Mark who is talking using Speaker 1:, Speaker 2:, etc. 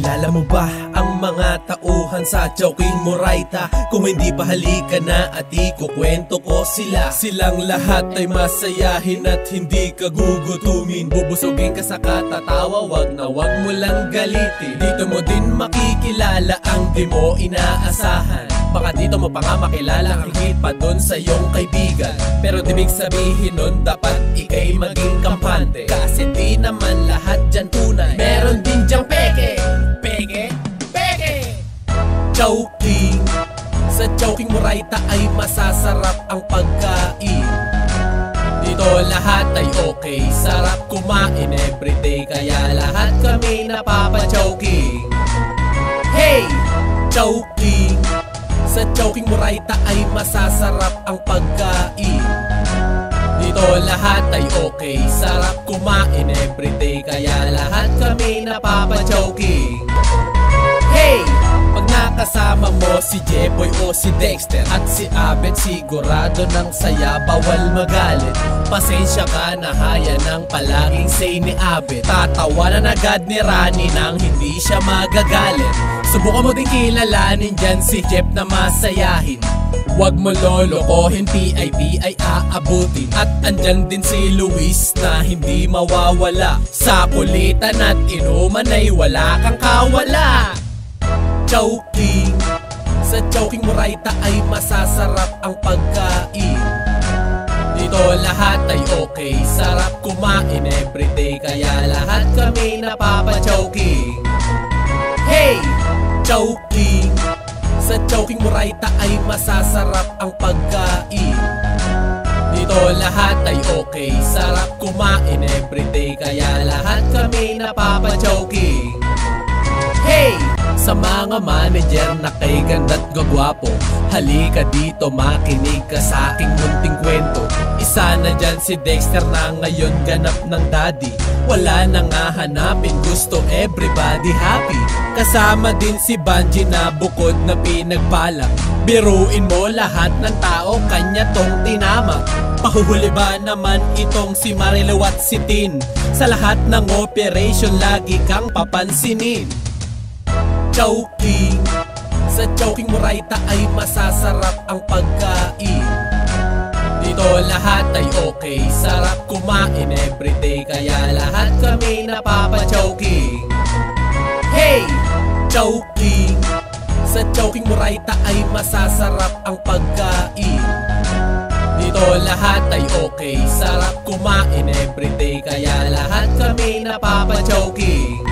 Speaker 1: Kilala mo ba ang mga tauhan sa Chowking Moraita? Kung hindi pa, halika na at ikukwento ko sila. Silang lahat ay masayahin at hindi ka gugutumin. Bubusugin ka sa katatawa, wag na wag mo lang galitin. Dito mo din makikilala ang di mo inaasahan. Baka dito mo pa nga makilala ang higit pa dun sa iyong kaibigan. Pero di ibig sabihin nun dapat ikay maging kampante. Kasi di naman lahat dyan tunay, meron din dyang peke. Peke, peke. Chowking. Sa Chowking Moraita ay masasarap ang pagkain. Dito lahat ay okay, sarap kumain everyday. Kaya lahat kami napapa-chowking. Hey! Chowking. Sa Chowking Moraita ay masasarap ang pagkain. Dito lahat ay okay, sarap kumain everyday. Kaya lahat kami napapa-chowking. Hey! Pag nakasama mo si Jeboy o si Dexter at si Abet, sigurado ng saya, bawal magalit. Pasensya ka na haya ng palaging say ni Abet. Tatawanan agad ni Rani nang hindi siya magagalit. Subukan mo din kilalanin dyan si Jeff na masayahin. Wag mo lolokohin, PIP ay aabutin. At andyan din si Luis na hindi mawawala. Sa kulitan at inuman ay wala kang kawala. Chowking. Sa Chowking Moraita ay masasarap ang pagkain. Dito lahat ay okay, sarap kumain everyday. Kaya lahat kami napapa-chowking. Hey! Chowking. Sa Chowking Moraita ay masasarap ang pagkain. Dito lahat ay okay, sarap kumain everyday. Kaya lahat kami napapa-chowking. Hey! Sa mga manager na kay ganda't gagwapo, halika dito makinig ka sa aking munting kwento. Isa na dyan si Dexter na ngayon ganap ng daddy. Wala nang hahanapin, gusto everybody happy. Kasama din si Banji na bukod na pinagbalak. Biruin mo lahat ng tao kanya tong tinama. Pahuhuli ba naman itong si Marilu at si Tin? Sa lahat ng operation lagi kang papansinin. Chowking. Sa Chowking Moraita ay masasarap ang pagkain. Dito lahat ay okay, sarap kumain everyday. Kaya lahat kami napapa-chowking. Hey! Chowking. Sa Chowking Moraita ay masasarap ang pagkain. Dito lahat ay okay, sarap kumain everyday. Kaya lahat kami napapa-chowking.